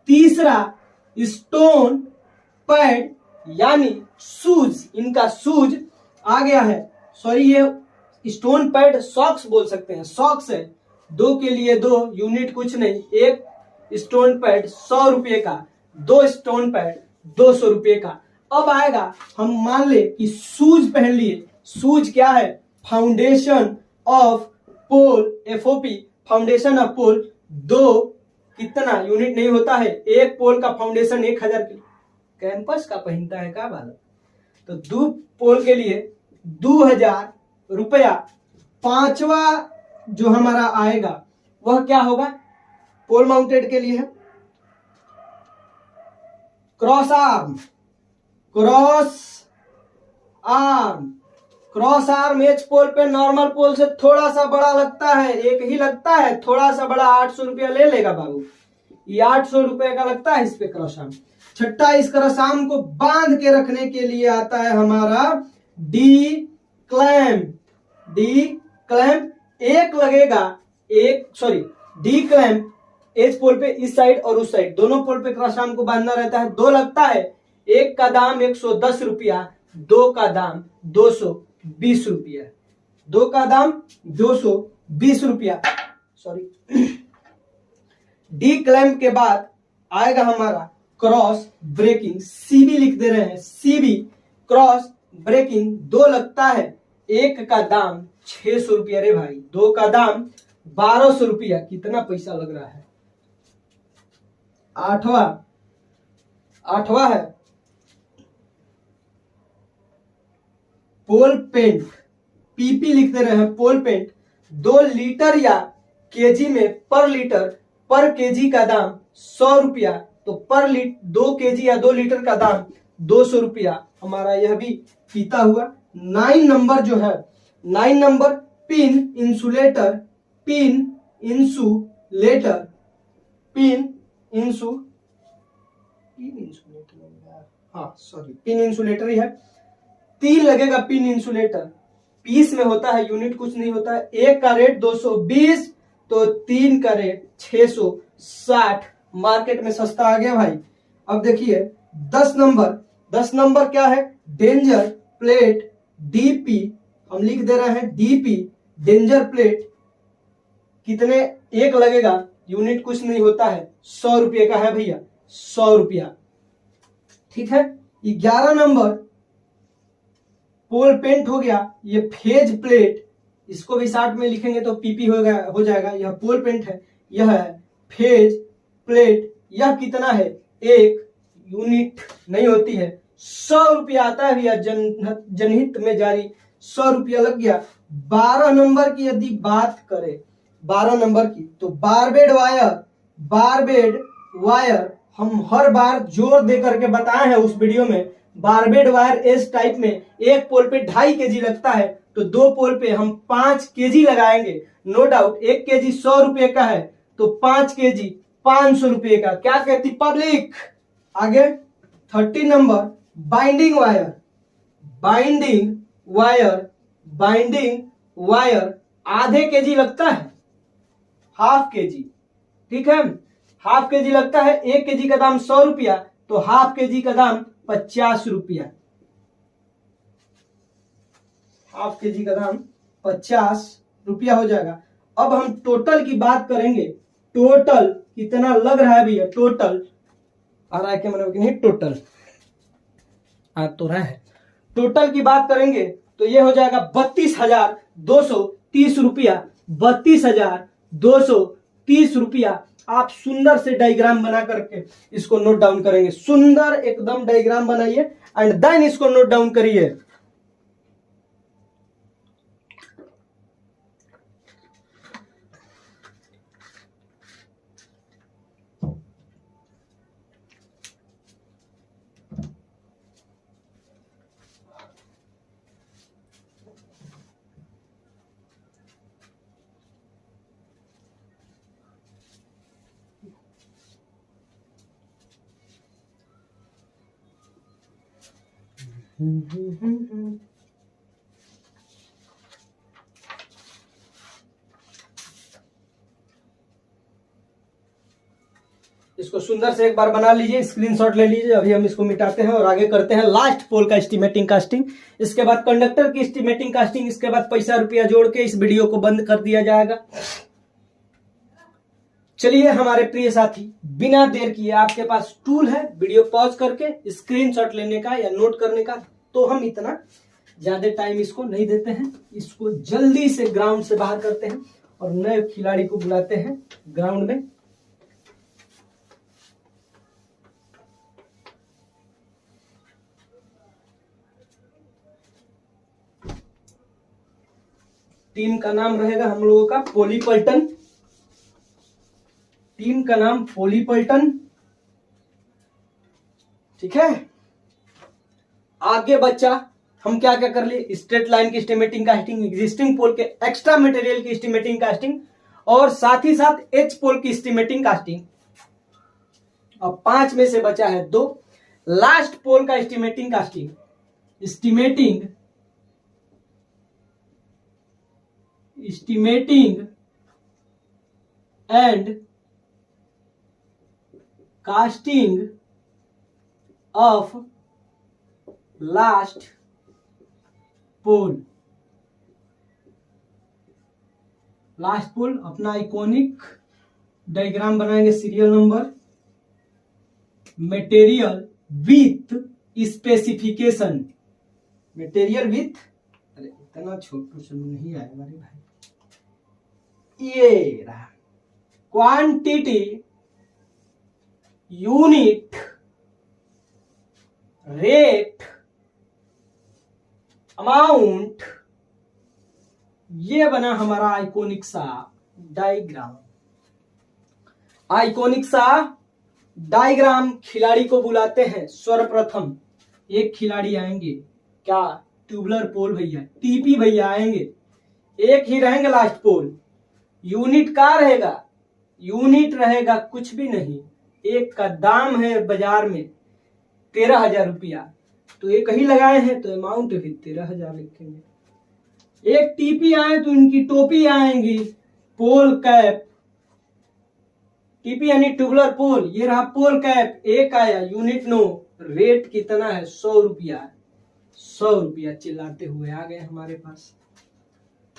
तीसरा स्टोन पैड यानी शूज, इनका शूज आ गया है। सॉरी, ये स्टोन पैड सॉक्स बोल सकते हैं, सॉक्स है। 2 के लिए 2 यूनिट कुछ नहीं, एक स्टोन पैड 100 रुपये का, 2 स्टोन पैड 200 रुपये का। अब आएगा, हम मान ले कि शूज पहन लिए। शूज क्या है? Foundation of pole, FOP, foundation of pole. 2 कितना यूनिट नहीं होता है, एक पोल का फाउंडेशन 1000 की कैंपस का पहनता है का बालक। तो 2 पोल के लिए 2000 रुपया। पांचवा जो हमारा आएगा वह क्या होगा? पोल माउंटेड के लिए cross arm, cross arm. Cross arm H pole पे नॉर्मल पोल से थोड़ा सा बड़ा लगता है, एक ही लगता है, थोड़ा सा बड़ा 800 रुपया ले लेगा बाबू। ये 800 रुपए का लगता है इस पे क्रॉस आर्म। छठा, इस क्रॉस आर्म को बांध के रखने के लिए आता है हमारा डी क्लैम्प। डी क्लैम्प एक लगेगा, डी क्लैम्प एच पोल पे इस साइड और उस साइड, दोनों पोल पे क्रॉस आर्म को बांधना रहता है। 2 लगता है, एक का दाम 110 रुपया, 2 का दाम 220 रुपया। 2 का दाम 220 रुपया, सॉरी। डी क्लैम्प के बाद आएगा हमारा क्रॉस ब्रेकिंग, CB लिख दे रहे हैं, CB क्रॉस ब्रेकिंग। 2 लगता है, एक का दाम 600 रुपया रे भाई, 2 का दाम 1200 रुपया। कितना पैसा लग रहा है। आठवां है पोल पेंट, PP लिख दे रहे हैं, पोल पेंट। 2 लीटर या केजी में पर लीटर, पर केजी का दाम 100 रुपया। तो पर 2 केजी या 2 लीटर का दाम 200 रुपया। हमारा यह भी पीता हुआ। 9 नंबर जो है, 9 number pin insulator, pin insulator, pin insulator ही है। 3 लगेगा पिन इंसुलेटर, पीस में होता है, यूनिट कुछ नहीं होता है। 1 का रेट 220, तो 3 का रेट 660। मार्केट में सस्ता आ गया भाई। अब देखिए 10 नंबर क्या है? डेंजर प्लेट, DP, हम लिख दे रहे हैं DP, डेंजर प्लेट। कितने? 1 लगेगा, यूनिट कुछ नहीं होता है, 100 रुपये का है भैया, 100 रुपया। ठीक है। 11 नंबर पोल पेंट हो गया। ये फेज प्लेट, इसको भी 60 में लिखेंगे तो PP हो जाएगा। यह पोल पेंट है, यह है फेज प्लेट। यह कितना है? 1 यूनिट नहीं होती है, 100 रुपया आता है भैया। जनहित में जारी 100 रुपया लग गया। 12 नंबर की यदि बात करें, 12 नंबर की, तो बारबेड वायर हम हर बार जोर दे करके बताए हैं उस वीडियो में। बारबेड वायर एस टाइप में एक पोल पे 2.5 केजी लगता है, तो 2 पोल पे हम 5 केजी लगाएंगे। नो डाउट 1 केजी 100 रुपये का है, तो 5 केजी 500 रुपये का। क्या कहती पब्लिक? आगे 30 number binding wire, binding wire, binding wire आधे केजी लगता है, हाफ केजी, ठीक है, हाफ केजी लगता है। 1 केजी का दाम 100 रुपया, तो हाफ केजी का दाम 50 रुपया, हाफ केजी का दाम 50 रुपया हो जाएगा। अब हम टोटल की बात करेंगे, टोटल कितना लग रहा है भैया, टोटल आ रहा है क्या मतलब कि नहीं, टोटल आ तो रहा है। टोटल की बात करेंगे तो ये हो जाएगा 32,230 रुपया, 32,230 रुपया। आप सुंदर से डायग्राम बना करके इसको नोट डाउन करेंगे, सुंदर एकदम डायग्राम बनाइए एंड देन इसको नोट डाउन करिए। इसको सुंदर से एक बार बना लीजिए, स्क्रीनशॉट ले लीजिए। अभी हम इसको मिटाते हैं और आगे करते हैं लास्ट पोल का एस्टिमेटिंग कास्टिंग। इसके बाद कंडक्टर की एस्टिमेटिंग कास्टिंग, इसके बाद पैसा रुपया जोड़ के इस वीडियो को बंद कर दिया जाएगा। चलिए हमारे प्रिय साथी, बिना देर किए आपके पास टूल है वीडियो पॉज करके स्क्रीनशॉट लेने का या नोट करने का, तो हम इतना ज्यादा टाइम इसको नहीं देते हैं, इसको जल्दी से ग्राउंड से बाहर करते हैं और नए खिलाड़ी को बुलाते हैं ग्राउंड में। टीम का नाम रहेगा हम लोगों का पोलीपल्टन, टीम का नाम पोलीपल्टन, ठीक है। आगे बच्चा हम क्या क्या कर लिए, स्ट्रेट लाइन की एस्टिमेटिंग कास्टिंग, एग्जिस्टिंग पोल के एक्स्ट्रा मटेरियल की एस्टिमेटिंग कास्टिंग और साथ ही साथ एच पोल की एस्टिमेटिंग कास्टिंग। अब 5 में से बचा है 2, लास्ट पोल का estimating costing, estimating and costing of last pole. Last pole अपना आइकॉनिक डायग्राम बनाएंगे, serial number, material with specification, material with, अरे इतना छोटा सा नहीं आएगा रे भाई, ये रहा, क्वांटिटी, यूनिट, रेट, अमाउंट, ये बना हमारा आइकॉनिक सा डायग्राम। आइकॉनिक सा डायग्राम खिलाड़ी को बुलाते हैं। सर्वप्रथम एक खिलाड़ी आएंगे, क्या, ट्यूबलर पोल भैया, टीपी भैया आएंगे, एक ही रहेंगे लास्ट पोल। यूनिट का रहेगा, यूनिट रहेगा कुछ भी नहीं, एक का दाम है बाजार में 13,000 रुपया, तो एक ही लगाए हैं तो अमाउंट भी 13,000 लिखेंगे। एक टीपी आए तो इनकी टोपी आएंगी, पोल कैप, टीपी यानी ट्यूबुलर पोल, ये रहा पोल कैप, एक आया, यूनिट नो, रेट कितना है 100 रुपया, 100 रुपया चिल्लाते हुए आ गए हमारे पास।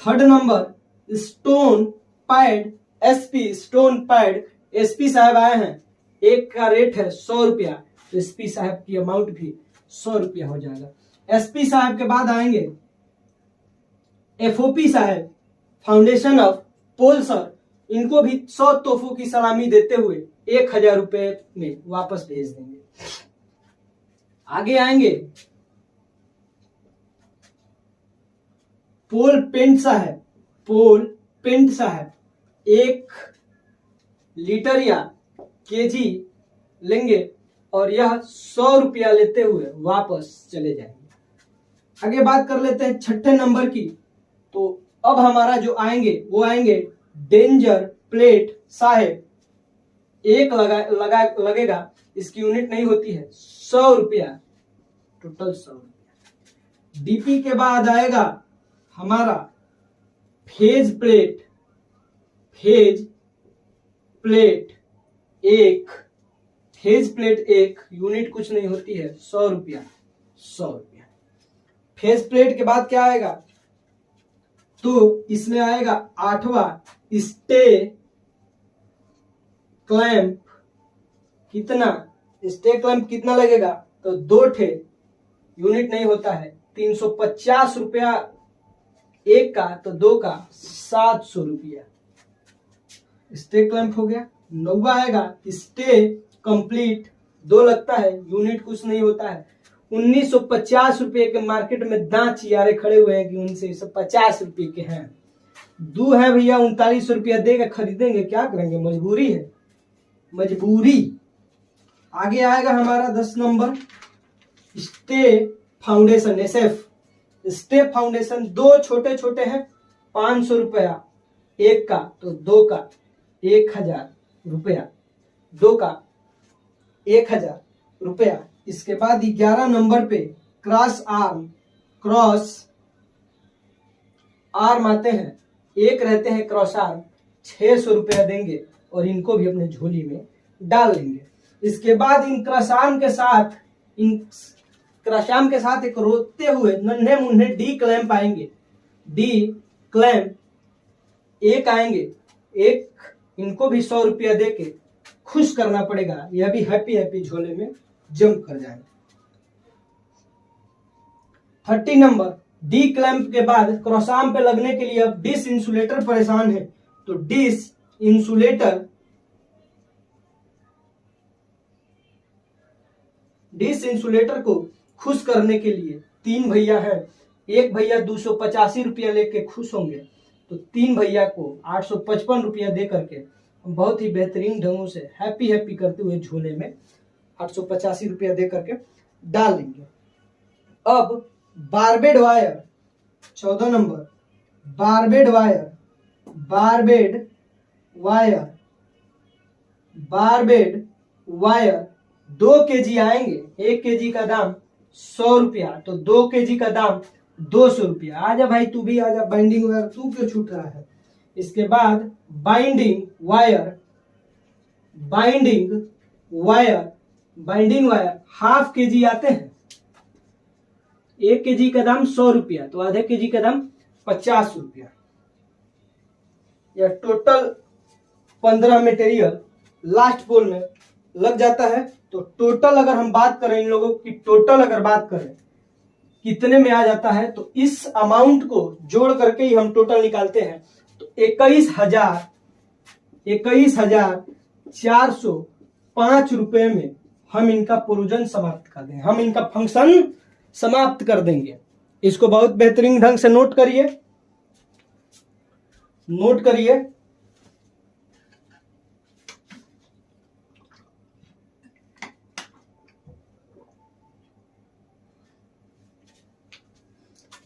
Third number stone pad, SP, stone pad, SP साहब आए हैं, एक का रेट है 100 रुपया, तो एसपी साहब की अमाउंट भी 100 रुपया हो जाएगा। एसपी साहब के बाद आएंगे एफओपी साहब, फाउंडेशन ऑफ पोल सर, इनको भी 100 तोहफों की सलामी देते हुए 1,000 रुपए में वापस भेज देंगे। आगे आएंगे पोल पेंट साहब, पोल पेंट साहब 1 लीटर या केजी लेंगे और यह 100 रुपया लेते हुए वापस चले जाएंगे। आगे बात कर लेते हैं छठे नंबर की, तो अब हमारा जो आएंगे वो आएंगे डेंजर प्लेट साहेब, एक लगेगा, इसकी यूनिट नहीं होती है 100 रुपया, टोटल 100 रुपया। डीपी के बाद आएगा हमारा फेज प्लेट एक यूनिट कुछ नहीं होती है, 100 रुपया। फेज प्लेट के बाद क्या आएगा, तो इसमें आएगा 8वां स्टे क्लैंप। स्टे क्लैंप कितना लगेगा, तो 2 ठे यूनिट नहीं होता है, 350 रुपया एक का, तो 2 का 700 रुपया स्टे क्लैंप हो गया। 9वां आएगा स्टे कंप्लीट, 2 लगता है, यूनिट कुछ नहीं होता है, 1950 रुपये के मार्केट में दांत चियारे खड़े हुए हैं कि 1950 रुपये के हैं। 2 है भैया 39 रुपया देकर खरीदेंगे, क्या करेंगे, मजबूरी है, मजबूरी। आगे आएगा हमारा 10 number stay foundation, SF। Stay foundation 2 छोटे छोटे हैं, 500 रुपया एक का, तो 2 का 1000 रुपया, 2 का 1000 रुपया। इसके बाद 11 नंबर पे क्रॉस आर्म आते हैं, एक रहते हैं क्रॉस आर्म, 600 रुपया देंगे और इनको भी अपने झोली में डाल लेंगे। इसके बाद इन क्रॉस आर्म के साथ एक रोते हुए नन्हे मुन्ने डी क्लैंप आएंगे, डी क्लैंप एक आएंगे, एक इनको भी 100 रुपया देके खुश करना पड़ेगा, यह भी हैप्पी झोले में जंप कर जाएंगे। 30 नंबर डी क्लैंप के बाद क्रॉस आर्म पे लगने के लिए अब डिश इंसुलेटर परेशान है, तो डिश इंसुलेटर को खुश करने के लिए 3 भैया हैं, एक भैया 285 रुपया लेके खुश होंगे, तो 3 भैया को 855 रुपया दे करके बहुत ही बेहतरीन ढंगों से हैप्पी करते हुए झोले में 885 रुपया दे करके डाल देंगे। अब barbed wire 14 number barbed wire 2 kg आएंगे, 1 kg का दाम 100 रुपया, तो 2 kg का दाम 200 रुपया। आजा भाई तू भी आजा, बाइंडिंग वायर तू क्यों छूट रहा है। इसके बाद बाइंडिंग वायर ½ kg आते हैं, 1 kg का दाम 100 रुपया, तो आधे kg का दाम 50 रुपया। यह टोटल 15 मटेरियल लास्ट पोल में लग जाता है। तो टोटल अगर हम बात करें, इन लोगों की टोटल अगर बात करें कितने में आ जाता है, तो इस अमाउंट को जोड़ करके ही हम टोटल निकालते हैं, तो 21,405 रुपए में हम इनका प्रोविजन समाप्त कर देंगे, हम इनका फंक्शन समाप्त कर देंगे। इसको बहुत बेहतरीन ढंग से नोट करिए।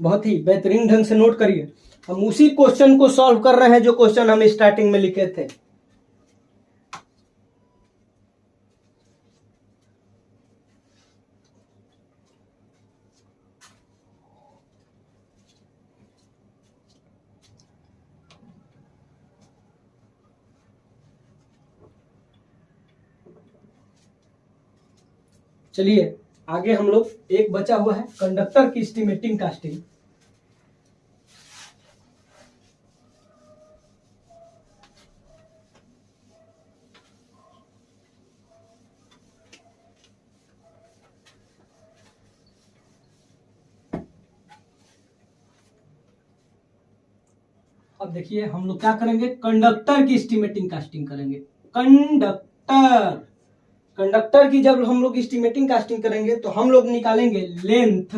बहुत ही बेहतरीन ढंग से नोट करिए। हम उसी क्वेश्चन को सॉल्व कर रहे हैं जो क्वेश्चन हम स्टार्टिंग में लिखे थे। चलिए आगे हम लोग, एक बचा हुआ है कंडक्टर की एस्टिमेटिंग कास्टिंग। अब देखिए हम लोग क्या करेंगे, कंडक्टर की एस्टिमेटिंग कास्टिंग करेंगे। कंडक्टर की जब हम लोग एस्टिमेटिंग कास्टिंग करेंगे तो हम लोग निकालेंगे लेंथ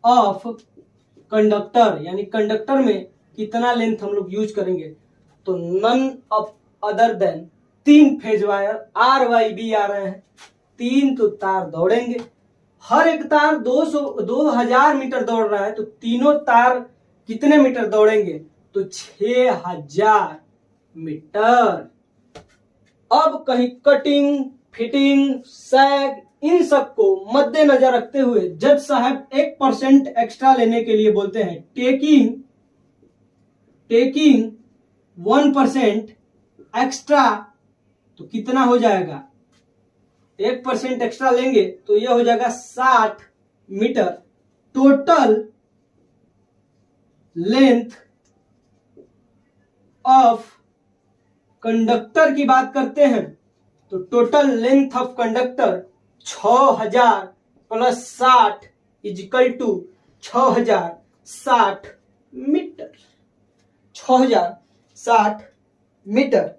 ऑफ कंडक्टर, यानी कंडक्टर में कितना लेंथ हम लोग यूज करेंगे, तो none of other than 3 phase wire RYB आ रहे हैं, 3 तो तार दौड़ेंगे, हर एक तार 2000 मीटर दौड़ रहा है, तो तीनों तार कितने मीटर दौड़ेंगे, तो 6000 मीटर। अब कहीं कटिंग, फिटिंग, सैग इन सबको मद्देनजर रखते हुए जज साहब 1% एक्स्ट्रा लेने के लिए बोलते हैं। टेकिंग 1% एक्स्ट्रा, तो कितना हो जाएगा? 1% एक्स्ट्रा लेंगे तो यह हो जाएगा 60 metre. Total length of conductor की बात करते हैं तो total length of conductor 6000 plus 60 is equal to 6060 metre. 6060 metre.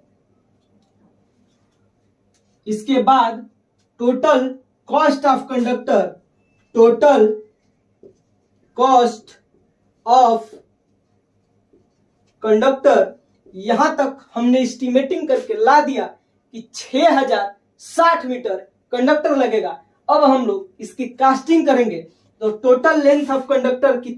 इसके बाद total cost of conductor, total cost of conductor, यहां तक हमने एस्टिमेटिंग करके ला दिया कि 6060 मीटर कंडक्टर लगेगा। अब हम लोग इसकी कास्टिंग करेंगे तो टोटल लेंथ ऑफ कंडक्टर की,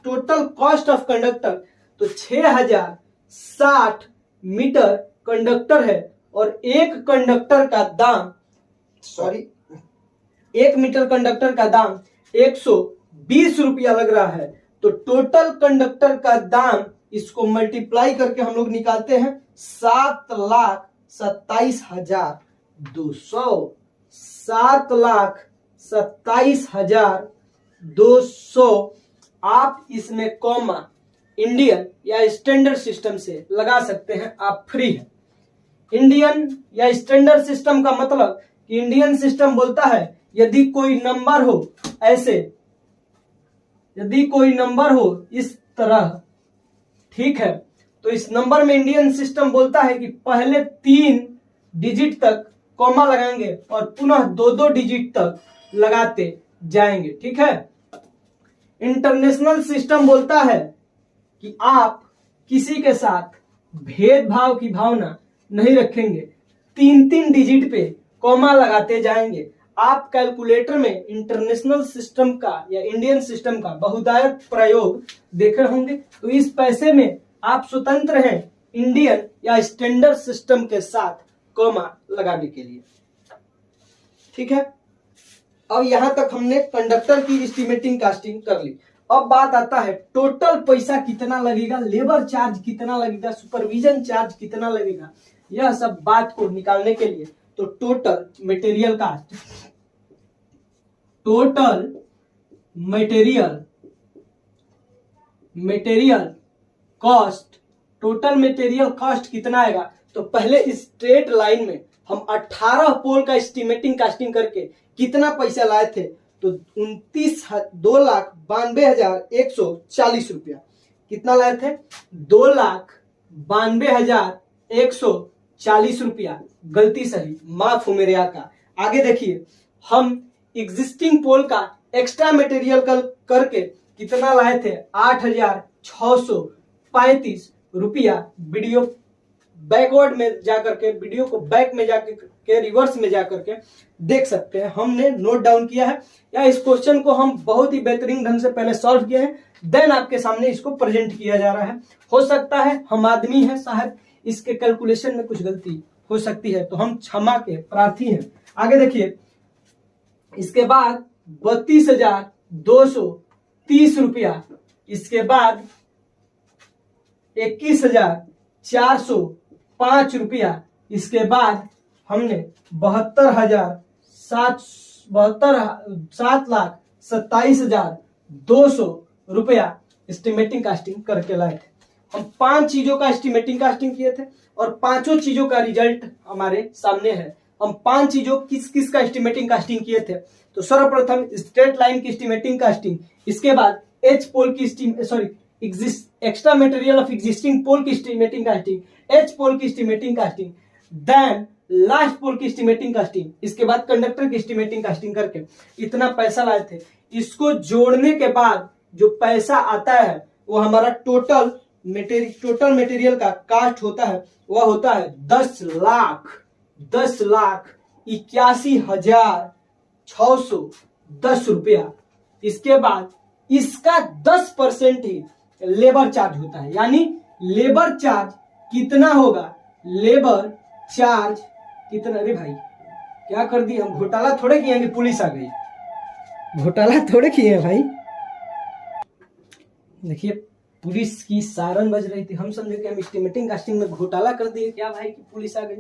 टोटल कॉस्ट ऑफ कंडक्टर, तो 6060 मीटर कंडक्टर है और एक कंडक्टर का दाम, एक मीटर कंडक्टर का दाम 120 रुपया लग रहा है। तो टोटल कंडक्टर का दाम, इसको मल्टीप्लाई करके हम लोग निकालते हैं 7,27,200। 7,27,200। आप इसमें कॉमा इंडियन या स्टैंडर्ड सिस्टम से लगा सकते हैं, आप फ्री है। इंडियन या स्टैंडर्ड सिस्टम का मतलब कि इंडियन सिस्टम बोलता है यदि कोई नंबर हो ऐसे, यदि कोई नंबर हो इस तरह, ठीक है, तो इस नंबर में इंडियन सिस्टम बोलता है कि पहले 3 डिजिट तक कॉमा लगाएंगे और पुनः 2-2 डिजिट तक लगाते जाएंगे, ठीक है। इंटरनेशनल सिस्टम बोलता है कि आप किसी के साथ भेदभाव की भावना नहीं रखेंगे, 3-3 डिजिट पे कॉमा लगाते जाएंगे। आप कैलकुलेटर में इंटरनेशनल सिस्टम का या इंडियन सिस्टम का बहुतायत प्रयोग देखे होंगे, तो इस पैसे में आप स्वतंत्र हैं इंडियन या स्टैंडर्ड सिस्टम के साथ कॉमा लगाने के लिए, ठीक है। अब यहां तक हमने कंडक्टर की एस्टिमेटिंग कास्टिंग कर ली। अब बात आता है टोटल पैसा कितना लगेगा, लेबर चार्ज कितना लगेगा, सुपरविजन चार्ज कितना लगेगा, यह सब बात को निकालने के लिए तो total material cost, total material cost, total material cost कितना आएगा। तो पहले इस स्ट्रेट लाइन में हम 18 पोल का एस्टिमेटिंग कास्टिंग करके कितना पैसा लाए थे, तो 2,92,140 रुपया। कितना लाए थे? 2,92,140 रुपया। गलती सही, माफ हो मेरे आका। आगे देखिए, हम एग्जिस्टिंग पोल का एक्स्ट्रा मटेरियल करके कितना लाए थे? 8,635 रुपया। वीडियो बैकवर्ड में जाकर के, वीडियो को बैक में जाकर के, रिवर्स में जाकर के देख सकते हैं, हमने नोट डाउन किया है, या इस क्वेश्चन को हम बहुत ही बेहतरीन ढंग से पहले सॉल्व किए हैं, देन आपके सामने इसको प्रेजेंट किया जा रहा है। हो सकता है हम आदमी हैं, शायद इसके कैलकुलेशन में कुछ गलती हो सकती है, तो हम क्षमा के प्रार्थी हैं। आगे देखिए, इसके बाद 32,230 रुपया, इसके बाद 21,405 रुपया, इसके बाद हमने 7,27,200 रुपया एस्टिमेटिंग कास्टिंग करके लाए थे। हम 5 चीजों का एस्टिमेटिंग कास्टिंग किए थे और 5 चीजों का रिजल्ट हमारे सामने है। हम 5 चीजों किस का एस्टिमेटिंग कास्टिंग किए थे, तो सर्वप्रथम स्ट्रेट लाइन की एस्टिमेटिंग कास्टिंग, इसके बाद एच पोल की extra material of existing pole की एस्टिमेटिंग कास्टिंग, एच पोल की एस्टिमेटिंग कास्टिंग, देन लास्ट पोल की एस्टिमेटिंग कास्टिंग, इसके बाद कंडक्टर की एस्टिमेटिंग कास्टिंग करके इतना पैसा लाए थे। इसको जोड़ने के बाद जो पैसा आता है वो हमारा टोटल मटेरियल का कास्ट होता है, वह होता है 10,81,610 रुपया। इसके बाद इसका 10% ही लेबर चार्ज होता है, यानी लेबर चार्ज कितना होगा, लेबर चार्ज कितना, अरे भाई क्या कर दिया, हम घोटाला थोड़े किए हैं कि पुलिस आ गई, घोटाला थोड़े किए हैं भाई। देखिए पुलिस की सायरन बज रही थी, हम समझे कि हम एस्टिमेटिंग कास्टिंग में घोटाला कर दिए क्या भाई कि पुलिस आ गई।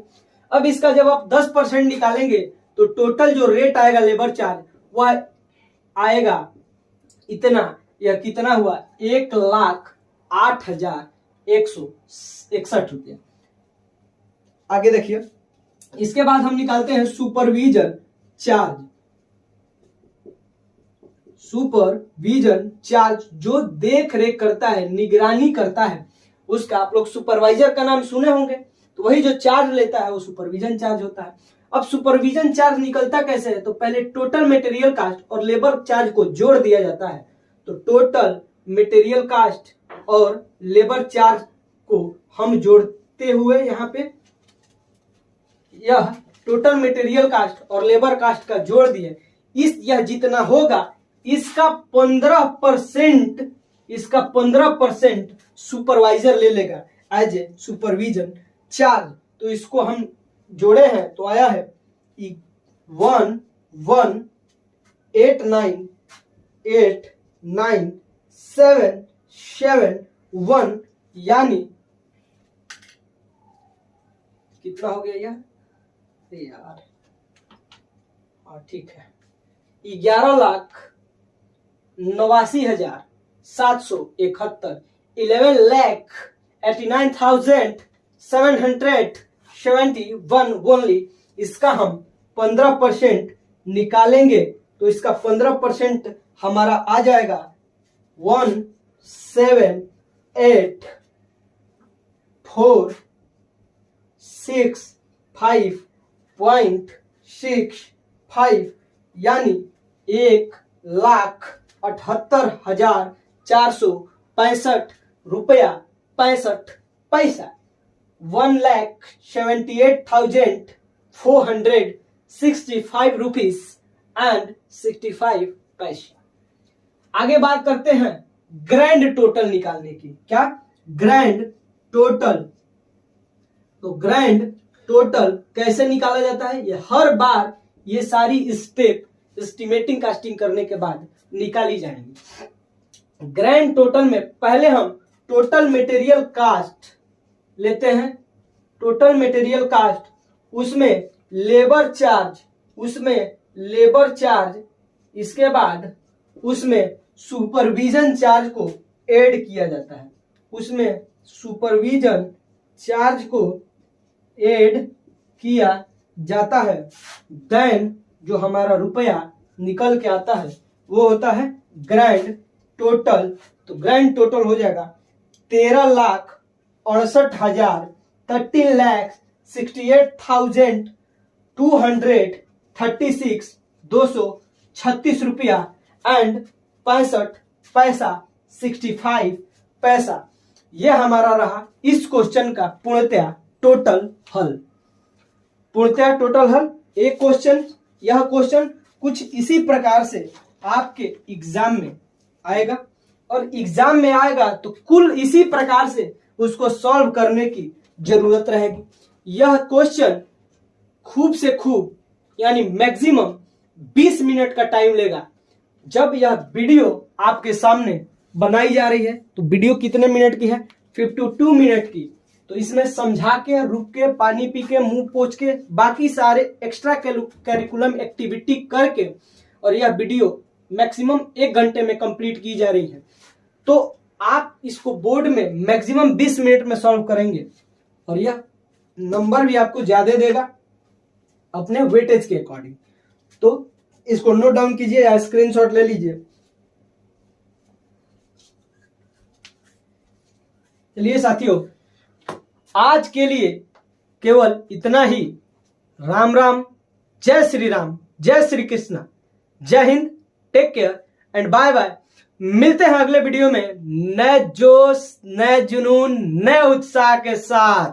अब इसका जब आप 10% निकालेंगे तो टोटल जो रेट आएगा लेबर चार्ज वह आएगा इतना, यह कितना हुआ 1,08,161 रुपया। आगे देखिए, इसके बाद हम निकालते हैं सुपरविजन चार्ज। सुपरविजन चार्ज जो देख रेख करता है, निगरानी करता है, उसका आप लोग सुपरवाइजर का नाम सुने होंगे, तो वही जो चार्ज लेता है वो सुपरविजन चार्ज होता है। अब सुपरविजन चार्ज निकलता कैसे है, तो पहले टोटल मटेरियल कास्ट और लेबर चार्ज को जोड़ दिया जाता है। तो टोटल मटेरियल कास्ट और लेबर चार्ज को हम जोड़ते हुए यहाँ पे यह टोटल मटेरियल कास्ट और लेबर कास्ट का जोड़ दिए, यह जितना होगा इसका 15% सुपरवाइजर ले लेगा एज ए सुपरविजन चार्ज। तो इसको हम जोड़े हैं तो आया है 1,1,8,9,7,7,1, यानी कितना हो गया यार, हाँ ठीक है, 11,89,771, 11,89,771 ओनली। इसका हम 15% निकालेंगे तो इसका 15% हमारा आ जाएगा 1,7,8,4,6,5,65, यानी 1,78,465 रुपया 65 पैसा, 1,78,465 रुपीज एंड 65 पैसा। आगे बात करते हैं ग्रैंड टोटल निकालने की। क्या ग्रैंड टोटल, तो ग्रैंड टोटल कैसे निकाला जाता है, ये हर बार ये सारी स्टेप एस्टिमेटिंग कास्टिंग करने के बाद निकाली जाएंगी। ग्रैंड टोटल में पहले हम टोटल मटेरियल कास्ट लेते हैं, टोटल मटेरियल कास्ट, उसमें लेबर चार्ज, इसके बाद उसमें सुपरविजन चार्ज को ऐड किया जाता है, उसमें सुपरविजन चार्ज को ऐड किया जाता है। देन जो हमारा रुपया निकल के आता है वो होता है ग्रैंड टोटल। तो ग्रैंड टोटल हो जाएगा 13,68,236 रुपया एंड 65 पैसा 65 पैसा। यह हमारा रहा इस क्वेश्चन का पूर्णतया टोटल हल। एक क्वेश्चन, यह क्वेश्चन कुछ इसी प्रकार से आपके एग्जाम में आएगा, और एग्जाम में आएगा तो कुल इसी प्रकार से उसको सॉल्व करने की जरूरत रहेगी। यह क्वेश्चन खूब से खूब यानी मैक्सिमम 20 मिनट का टाइम लेगा। जब यह वीडियो आपके सामने बनाई जा रही है तो वीडियो कितने मिनट की है, 52 मिनट की। तो इसमें समझा के, रुक के, पानी पी के, मुंह पोंछ के, बाकी सारे एक्स्ट्रा करिकुलम एक्टिविटी करके, और यह वीडियो मैक्सिमम 1 घंटे में कंप्लीट की जा रही है। तो आप इसको बोर्ड में मैक्सिमम 20 मिनट में सॉल्व करेंगे, और यह नंबर भी आपको ज्यादा देगा अपने वेटेज के अकॉर्डिंग। तो इसको नोट डाउन कीजिए या स्क्रीनशॉट ले लीजिए। चलिए साथियों, आज के लिए केवल इतना ही। राम राम, जय श्री राम, जय श्री कृष्णा, जय Hind, take care and bye bye. मिलते हैं अगले वीडियो में नए जोश, नए जुनून, नए उत्साह के साथ।